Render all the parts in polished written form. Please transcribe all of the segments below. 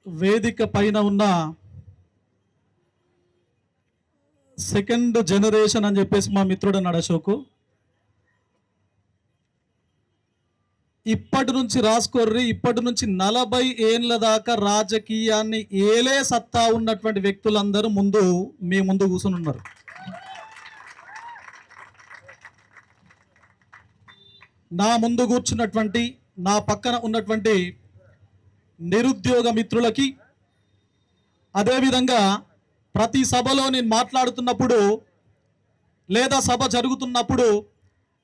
వేదిక పైన ఉన్న సెకండ్ జనరేషన్ అని చెప్పేసి మా మిత్రుడు అన్నాడు అశోకు. ఇప్పటి నుంచి రాసుకోర్రి, ఇప్పటి నుంచి 40 ఏళ్ళ దాకా రాజకీయాన్ని ఏలే సత్తా ఉన్నటువంటి వ్యక్తులందరూ మీ ముందు కూర్చుని ఉన్నారు. నా ముందు కూర్చున్నటువంటి, నా పక్కన ఉన్నటువంటి నిరుద్యోగ మిత్రులకి, అదేవిధంగా ప్రతి సభలో నేను మాట్లాడుతున్నప్పుడు లేదా సభ జరుగుతున్నప్పుడు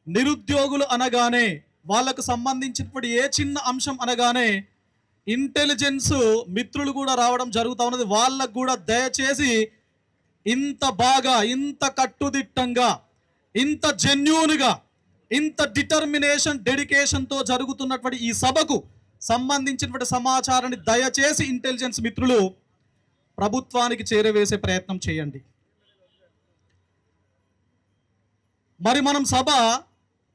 నిరుద్యోగులు అనగానే, వాళ్ళకు సంబంధించినటువంటి ఏ చిన్న అంశం అనగానే ఇంటెలిజెన్స్ మిత్రులు కూడా రావడం జరుగుతూ ఉన్నది. వాళ్ళకు కూడా దయచేసి ఇంత బాగా, ఇంత కట్టుదిట్టంగా, ఇంత జెన్యూన్గా, ఇంత డిటర్మినేషన్, డెడికేషన్తో జరుగుతున్నటువంటి ఈ సభకు సంబంధించినటువంటి సమాచారాన్ని దయచేసి ఇంటెలిజెన్స్ మిత్రులు ప్రభుత్వానికి చేరవేసే ప్రయత్నం చేయండి. మరి మనం సభ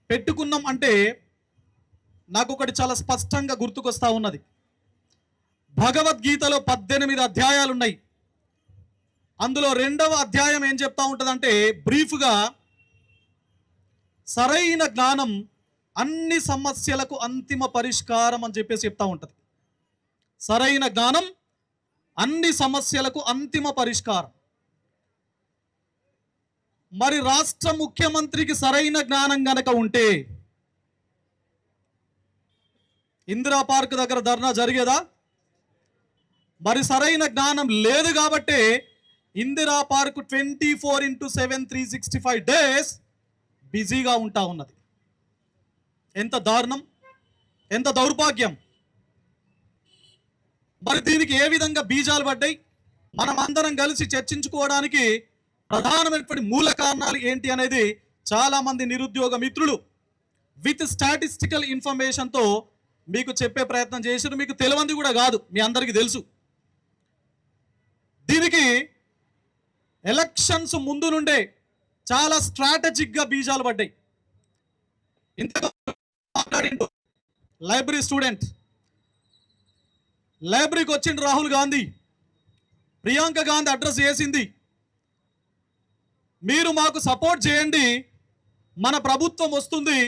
పెట్టుకున్నాం అంటే నాకు ఒకటి చాలా స్పష్టంగా గుర్తుకొస్తా ఉన్నది. భగవద్గీతలో 18 అధ్యాయాలు ఉన్నాయి. అందులో 2వ అధ్యాయం ఏం చెప్తా ఉంటుందంటే, బ్రీఫ్గా సరైన జ్ఞానం అన్ని సమస్యలకు అంతిమ పరిష్కారం అని చెప్పేసి చెప్తా ఉంటుంది. సరైన జ్ఞానం అన్ని సమస్యలకు అంతిమ పరిష్కారం. మరి రాష్ట్ర ముఖ్యమంత్రికి సరైన జ్ఞానం గనక ఉంటే ఇందిరా పార్క్ దగ్గర ధర్నా జరిగేదా? మరి సరైన జ్ఞానం లేదు కాబట్టే ఇందిరా పార్క్ 24/7 365 డేస్ బిజీగా ఉంటా ఉన్నది. ఎంత దారుణం, ఎంత దౌర్భాగ్యం. మరి దీనికి ఏ విధంగా బీజాలు పడ్డాయి? మనం అందరం కలిసి చర్చించుకోవడానికి ప్రధానమైనటువంటి మూల కారణాలు ఏంటి అనేది చాలా మంది నిరుద్యోగ మిత్రులు విత్ స్టాటిస్టికల్ ఇన్ఫర్మేషన్తో మీకు చెప్పే ప్రయత్నం చేశారు. మీకు తెలియంది కూడా కాదు, మీ అందరికీ తెలుసు. దీనికి ఎలక్షన్స్ ముందు నుండే చాలా స్ట్రాటజిక్గా బీజాలు పడ్డాయి. ఇంతగా మాట్లాడిండు లైబ్రరీ స్టూడెంట్, లైబ్రరీకి వచ్చిండు రాహుల్ గాంధీ, ప్రియాంక గాంధీ అడ్రస్ చేసింది, మీరు మాకు సపోర్ట్ చేయండి, మన ప్రభుత్వం వస్తుంది,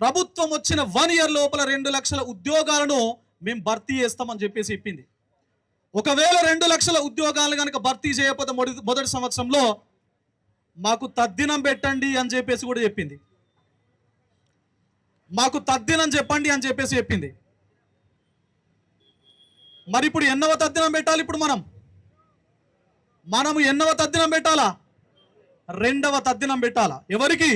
ప్రభుత్వం వచ్చిన 1 year లోపల 2 లక్షల ఉద్యోగాలను మేము భర్తీ చేస్తామని చెప్పేసి చెప్పింది. ఒకవేళ 2 లక్షల ఉద్యోగాలు కనుక భర్తీ చేయకపోతే మొదటి సంవత్సరంలో మాకు తద్దినం పెట్టండి అని చెప్పేసి కూడా చెప్పింది. మాకు తద్దినం చెప్పండి అని చెప్పేసి చెప్పింది. మరి ఇప్పుడు ఎన్నవ తద్దినం పెట్టాలి? ఇప్పుడు మనము ఎన్నవ తద్దినం పెట్టాలా? 2వ తద్దినం పెట్టాలా? ఎవరికి?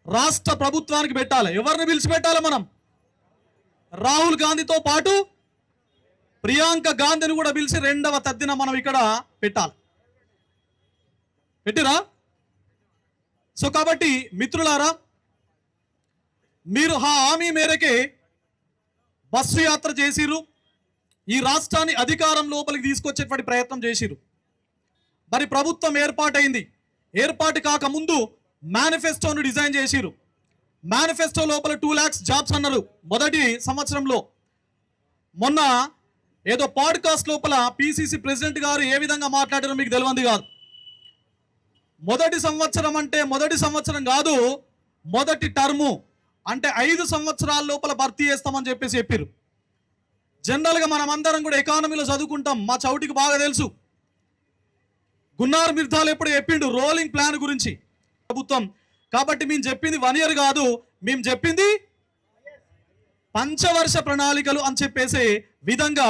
రాష్ట్ర ప్రభుత్వానికి పెట్టాలి. ఎవరిని పిలిచి పెట్టాలి? మనం రాహుల్ గాంధీతో పాటు ప్రియాంక గాంధీని కూడా పిలిచి 2వ తద్దినం మనం ఇక్కడ పెట్టాలి. పెట్టిరా? సో కాబట్టి మిత్రులారా, మీరు హామీ మేరకే బస్సు యాత్ర చేసిరు, ఈ రాష్ట్రాన్ని అధికారం లోపలికి తీసుకొచ్చేటువంటి ప్రయత్నం చేసిరు. మరి ప్రభుత్వం ఏర్పాటైంది, ఏర్పాటు కాకముందు మేనిఫెస్టోను డిజైన్ చేసిరు. మేనిఫెస్టో లోపల 2 lakhs జాబ్స్ అన్నారు మొదటి సంవత్సరంలో. మొన్న ఏదో పాడ్కాస్ట్ లోపల పిసిసి ప్రెసిడెంట్ గారు ఏ విధంగా మాట్లాడారో మీకు తెలియంది కాదు. మొదటి సంవత్సరం అంటే మొదటి సంవత్సరం కాదు, మొదటి టర్ము అంటే 5 సంవత్సరాల లోపల భర్తీ చేస్తామని చెప్పేసి చెప్పారు. జనరల్గా మనం అందరం కూడా ఎకానమీలో చదువుకుంటాం, మా చౌటికి బాగా తెలుసు. గున్నార్ మిర్ధాల్ ఎప్పుడు చెప్పిండు రోలింగ్ ప్లాన్ గురించి ప్రభుత్వం. కాబట్టి మేము చెప్పింది 1 year కాదు, మేము చెప్పింది పంచవర్ష ప్రణాళికలు అని చెప్పేసి విధంగా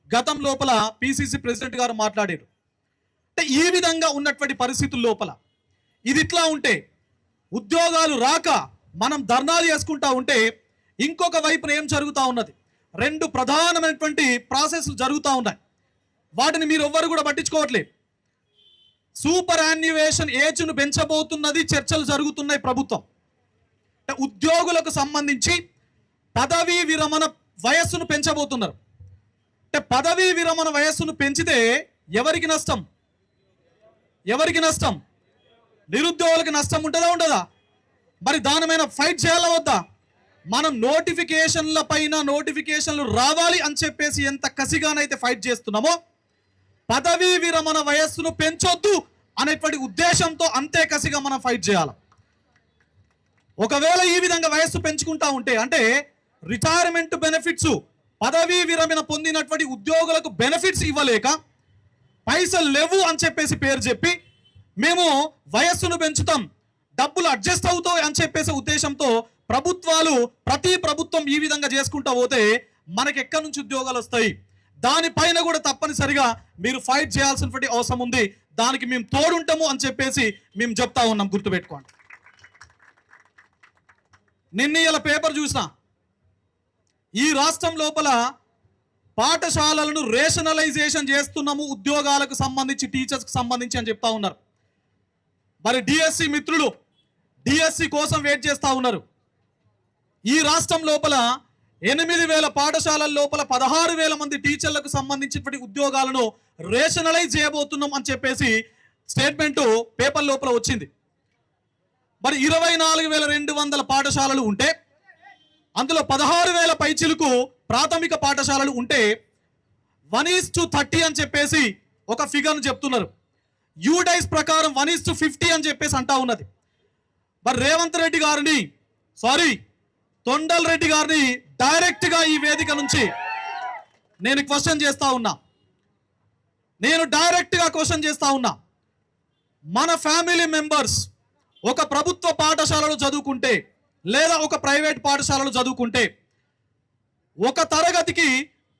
గతం లోపల పిసిసి ప్రెసిడెంట్ గారు మాట్లాడారు. అంటే ఈ విధంగా ఉన్నటువంటి పరిస్థితుల లోపల ఇది ఇట్లా ఉంటే, ఉద్యోగాలు రాక మనం ధర్నాలు చేసుకుంటా ఉంటే, ఇంకొక వైపున ఏం జరుగుతూ ఉన్నది? 2 ప్రధానమైనటువంటి ప్రాసెస్లు జరుగుతూ ఉన్నాయి. వాటిని మీరు ఎవ్వరు కూడా పట్టించుకోవట్లేదు. సూపర్ యాన్యువేషన్ ఏజ్ను పెంచబోతున్నది, చర్చలు జరుగుతున్నాయి ప్రభుత్వం. ఉద్యోగులకు సంబంధించి పదవీ విరమణ వయస్సును పెంచబోతున్నారు. అంటే పదవీ విరమణ వయస్సును పెంచితే ఎవరికి నష్టం? ఎవరికి నష్టం? నిరుద్యోగులకు నష్టం ఉంటుందా ఉండదా? మరి దాని మీద ఫైట్ చేయాలా వద్దా? మనం నోటిఫికేషన్ల పైన నోటిఫికేషన్లు రావాలి అని చెప్పేసి ఎంత కసిగానైతే ఫైట్ చేస్తున్నామో, పదవీ విరమణ వయస్సును పెంచొద్దు అనేటువంటి ఉద్దేశంతో అంతే కసిగా మనం ఫైట్ చేయాలి. ఒకవేళ ఈ విధంగా వయస్సు పెంచుకుంటా ఉంటే, అంటే రిటైర్మెంట్ బెనిఫిట్స్, పదవీ విరమణ పొందినటువంటి ఉద్యోగులకు బెనిఫిట్స్ ఇవ్వలేక పైసలు లేవు అని చెప్పేసి పేరు చెప్పి మేము వయస్సును పెంచుతాం, డబ్బులు అడ్జస్ట్ అవుతాయి అని చెప్పేసి ఉద్దేశంతో ప్రతి ప్రభుత్వం ఈ విధంగా చేసుకుంటా పోతే మనకి ఎక్కడి నుంచి ఉద్యోగాలు వస్తాయి? దానిపైన కూడా తప్పనిసరిగా మీరు ఫైట్ చేయాల్సినటువంటి అవసరం ఉంది. దానికి మేము తోడుంటాము అని చెప్పేసి మేము చెప్తా ఉన్నాం, గుర్తుపెట్టుకోండి. నిన్న ఇలా పేపర్ చూసిన, ఈ రాష్ట్రం లోపల పాఠశాలలను రేషనలైజేషన్ చేస్తున్నాము ఉద్యోగాలకు సంబంధించి, టీచర్స్కి సంబంధించి అని చెప్తా ఉన్నారు. మరి డిఎస్సి మిత్రులు డిఎస్సి కోసం వెయిట్ చేస్తూ ఉన్నారు. ఈ రాష్ట్రం లోపల 8,000 పాఠశాలల లోపల 16,000 మంది టీచర్లకు సంబంధించినటువంటి ఉద్యోగాలను రేషనలైజ్ చేయబోతున్నాం అని చెప్పేసి స్టేట్మెంటు పేపర్ లోపల వచ్చింది. మరి 24,200 పాఠశాలలు ఉంటే అందులో 16,000 పైచిలకు ప్రాథమిక పాఠశాలలు ఉంటే 1:30 అని చెప్పేసి ఒక ఫిగర్ను చెప్తున్నారు. యూడైస్ ప్రకారం 1:50 అని చెప్పేసి అంటా ఉన్నది. మరి రేవంత్ రెడ్డి గారిని, తొండల్ రెడ్డి గారిని డైరెక్ట్గా ఈ వేదిక నుంచి నేను క్వశ్చన్ చేస్తా ఉన్నా. మన ఫ్యామిలీ మెంబర్స్ ఒక ప్రభుత్వ పాఠశాలలో చదువుకుంటే లేదా ఒక ప్రైవేట్ పాఠశాలలో చదువుకుంటే ఒక తరగతికి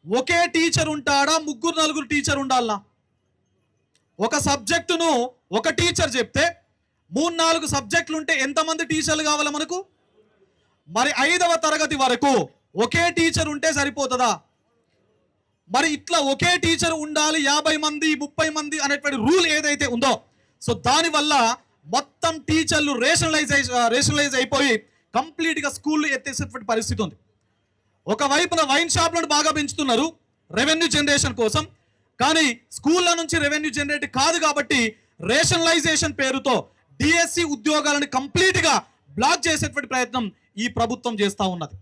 ఒకే టీచర్ ఉంటాడా, 3-4 టీచర్ ఉండాలనా? ఒక సబ్జెక్టును ఒక టీచర్ చెప్తే 3-4 సబ్జెక్టులు ఉంటే ఎంతమంది టీచర్లు కావాలి మనకు? మరి 5వ తరగతి వరకు ఒకే టీచర్ ఉంటే సరిపోతుందా? మరి ఇట్లా ఒకే టీచర్ ఉండాలి, 50 మంది 30 మంది అనేటువంటి రూల్ ఏదైతే ఉందో, సో దానివల్ల మొత్తం టీచర్లు రేషనలైజ్ అయిపోయి కంప్లీట్గా స్కూళ్ళు ఎత్తేసేటువంటి పరిస్థితి ఉంది. ఒకవైపున వైన్ షాప్లను బాగా పెంచుతున్నారు రెవెన్యూ జనరేషన్ కోసం, కానీ స్కూళ్ళ నుంచి రెవెన్యూ జనరేట్ కాదు కాబట్టి రేషనలైజేషన్ పేరుతో డిఎస్సి ఉద్యోగాలను కంప్లీట్గా బ్లాక్ చేసేటువంటి ప్రయత్నం ఈ ప్రభుత్వం చేస్తూ ఉన్నది.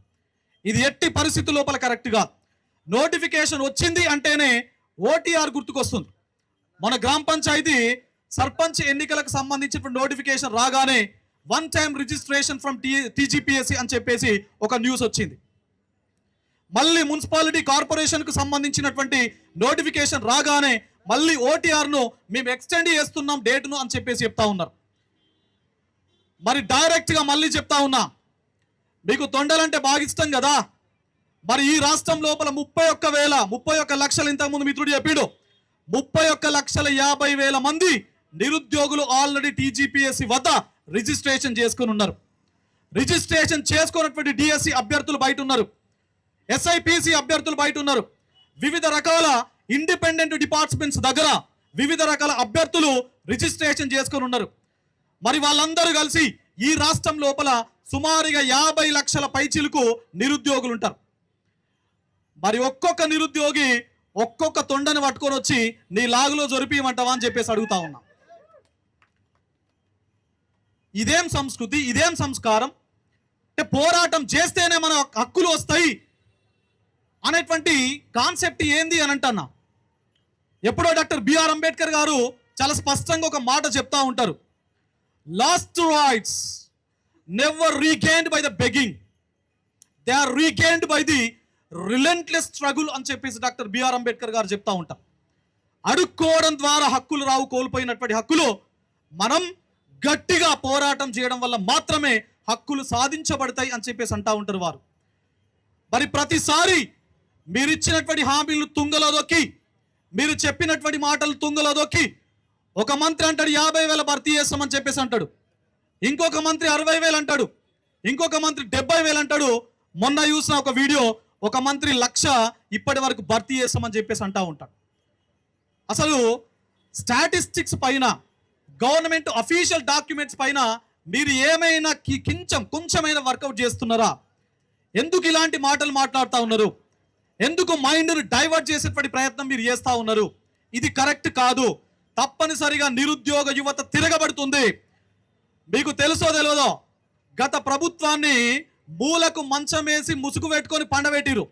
ఇది ఎట్టి పరిస్థితి లోపల కరెక్ట్గా నోటిఫికేషన్ వచ్చింది అంటేనే ఓటీఆర్ గుర్తుకొస్తుంది. మన గ్రామ పంచాయతీ సర్పంచ్ ఎన్నికలకు సంబంధించిన నోటిఫికేషన్ రాగానే 1 టైం రిజిస్ట్రేషన్ ఫ్రమ్ టీజీపీఎస్సీ అని చెప్పేసి ఒక న్యూస్ వచ్చింది. మళ్ళీ మున్సిపాలిటీ కార్పొరేషన్కు సంబంధించినటువంటి నోటిఫికేషన్ రాగానే మళ్ళీ ఓటీఆర్ను మేము ఎక్స్టెండ్ చేస్తున్నాం డేట్ను అని చెప్పేసి చెప్తా ఉన్నారు. మరి డైరెక్ట్గా మళ్ళీ చెప్తా ఉన్నా, మీకు తొండలంటే బాగా ఇష్టం కదా. మరి ఈ రాష్ట్రం లోపల 31 లక్షలు, ఇంతకుముందు మిత్రుడు చెప్పాడు, 31,50,000 మంది నిరుద్యోగులు ఆల్రెడీ టీజీపీఎస్సీ వద్ద రిజిస్ట్రేషన్ చేసుకుని ఉన్నారు. రిజిస్ట్రేషన్ చేసుకున్నటువంటి డిఎస్సి అభ్యర్థులు బయట ఉన్నారు, ఎస్ఐపిసి అభ్యర్థులు బయట ఉన్నారు, వివిధ రకాల ఇండిపెండెంట్ డిపార్ట్మెంట్స్ దగ్గర వివిధ రకాల అభ్యర్థులు రిజిస్ట్రేషన్ చేసుకుని ఉన్నారు. మరి వాళ్ళందరూ కలిసి ఈ రాష్ట్రం లోపల సుమారుగా 50 లక్షల పైచిలకు నిరుద్యోగులు ఉంటారు. మరి ఒక్కొక్క నిరుద్యోగి ఒక్కొక్క తొండని పట్టుకొని వచ్చి నీ లాగులో జొరిపియమంటావా అని చెప్పేసి అడుగుతా ఉన్నా. ఇదేం సంస్కృతి, ఇదేం సంస్కారం? అంటే పోరాటం చేస్తేనే మన హక్కులు వస్తాయి అనేటువంటి కాన్సెప్ట్ ఏంది అని అంటున్నా. ఎప్పుడో డాక్టర్ బిఆర్ అంబేద్కర్ గారు చాలా స్పష్టంగా ఒక మాట చెప్తా ఉంటారు, lost rights never regained by the begging, they are regained by the relentless struggle అని చెప్పేసి డాక్టర్ బిఆర్ అంబేద్కర్ గారు చెప్తా ఉంటారు. అడుక్కోవడం ద్వారా హక్కులు రావు, కోల్పోయినటువంటి హక్కులు మనం గట్టిగా పోరాటం చేయడం వల్ల మాత్రమే హక్కులు సాధించబడతాయి అని చెప్పేసి అంటా ఉంటారు వారు. మరి ప్రతిసారి మీరు ఇచ్చినటువంటి హామీలు తుంగలో దొక్కి, మీరు చెప్పినటువంటి మాటలు తుంగలో దొక్కి, ఒక మంత్రి అంటాడు 50,000 భర్తీ చేస్తామని చెప్పేసి అంటాడు, ఇంకొక మంత్రి 60,000 అంటాడు, ఇంకొక మంత్రి 70,000 అంటాడు. మొన్న చూసిన ఒక వీడియో, ఒక మంత్రి 1,00,000 ఇప్పటి వరకు భర్తీ చేస్తామని చెప్పేసి అంటా ఉంటాడు. అసలు స్టాటిస్టిక్స్ పైన, గవర్నమెంట్ అఫీషియల్ డాక్యుమెంట్స్ పైన మీరు ఏమైనా కొంచెమైనా వర్కౌట్ చేస్తున్నారా? ఎందుకు ఇలాంటి మాటలు మాట్లాడుతూ ఉన్నారు? ఎందుకు మైండ్ను డైవర్ట్ చేసేటువంటి ప్రయత్నం మీరు చేస్తూ ఉన్నారు? ఇది కరెక్ట్ కాదు. తప్పనిసరిగా నిరుద్యోగ యువత తిరగబడుతుంది. మీకు తెలుసో తెలియదో, గత ప్రభుత్వాన్ని మూలకు మంచం వేసి ముసుగు పెట్టుకొని పండబెట్టిరు.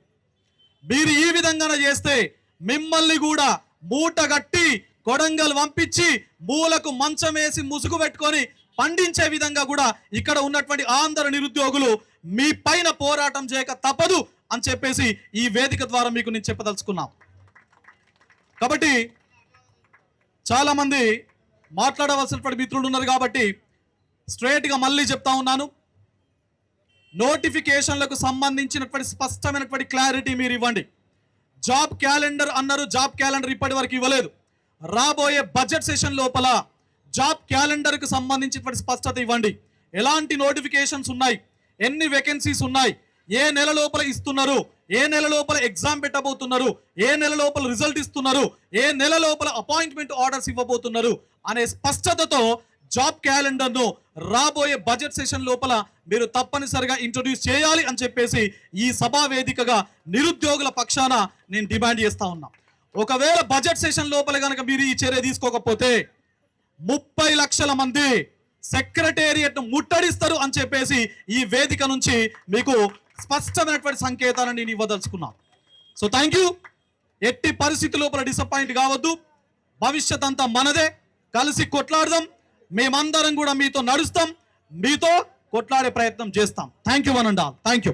మీరు ఈ విధంగా చేస్తే మిమ్మల్ని కూడా మూటగట్టి కొడంగల్ పంపించి మూలకు మంచం వేసి ముసుగు పెట్టుకొని పండించే విధంగా కూడా ఇక్కడ ఉన్నటువంటి ఆంధ్ర నిరుద్యోగులు మీ పైన పోరాటం చేయక తప్పదు అని చెప్పేసి ఈ వేదిక ద్వారా మీకు నేను చెప్పదలుచుకున్నాం. కాబట్టి చాలా మంది మాట్లాడవలసినటువంటి మిత్రులు ఉన్నారు కాబట్టి స్ట్రైట్గా మళ్ళీ చెప్తా ఉన్నాను. నోటిఫికేషన్లకు సంబంధించినటువంటి స్పష్టమైనటువంటి క్లారిటీ మీరు ఇవ్వండి. జాబ్ క్యాలెండర్ అన్నారు, జాబ్ క్యాలెండర్ ఇప్పటి వరకు ఇవ్వలేదు. రాబోయే బడ్జెట్ సెషన్ లోపల జాబ్ క్యాలెండర్కి సంబంధించినటువంటి స్పష్టత ఇవ్వండి. ఎలాంటి నోటిఫికేషన్స్ ఉన్నాయి, ఎన్ని వేకెన్సీస్ ఉన్నాయి, ఏ నెల లోపల ఇస్తున్నారు, ఏ నెల లోపల ఎగ్జామ్ పెట్టబోతున్నారు, ఏ నెల లోపల రిజల్ట్ ఇస్తున్నారు, ఏ నెల లోపల అపాయింట్మెంట్ ఆర్డర్స్ ఇవ్వబోతున్నారు అనే స్పష్టతతో జాబ్ క్యాలెండర్ను రాబోయే బడ్జెట్ సెషన్ లోపల మీరు తప్పనిసరిగా ఇంట్రొడ్యూస్ చేయాలి అని చెప్పేసి ఈ సభా వేదికగా నిరుద్యోగుల పక్షాన నేను డిమాండ్ చేస్తా ఉన్నా. ఒకవేళ బడ్జెట్ సెషన్ లోపల కనుక మీరు ఈ చర్య తీసుకోకపోతే 30 లక్షల మంది సెక్రటేరియట్ ముట్టడిస్తారు అని చెప్పేసి ఈ వేదిక నుంచి మీకు స్పష్టమైనటువంటి సంకేతాలను నేను ఇవ్వదలుచుకున్నాను. So thank you. ఎట్టి పరిస్థితి లోపల డిసప్పాయింట్ కావద్దు. భవిష్యత్ అంతా మనదే. కలిసి కొట్లాడదాం. మేమందరం కూడా మీతో నడుస్తాం, మీతో కొట్లాడే ప్రయత్నం చేస్తాం. Thank you one and all. Thank you.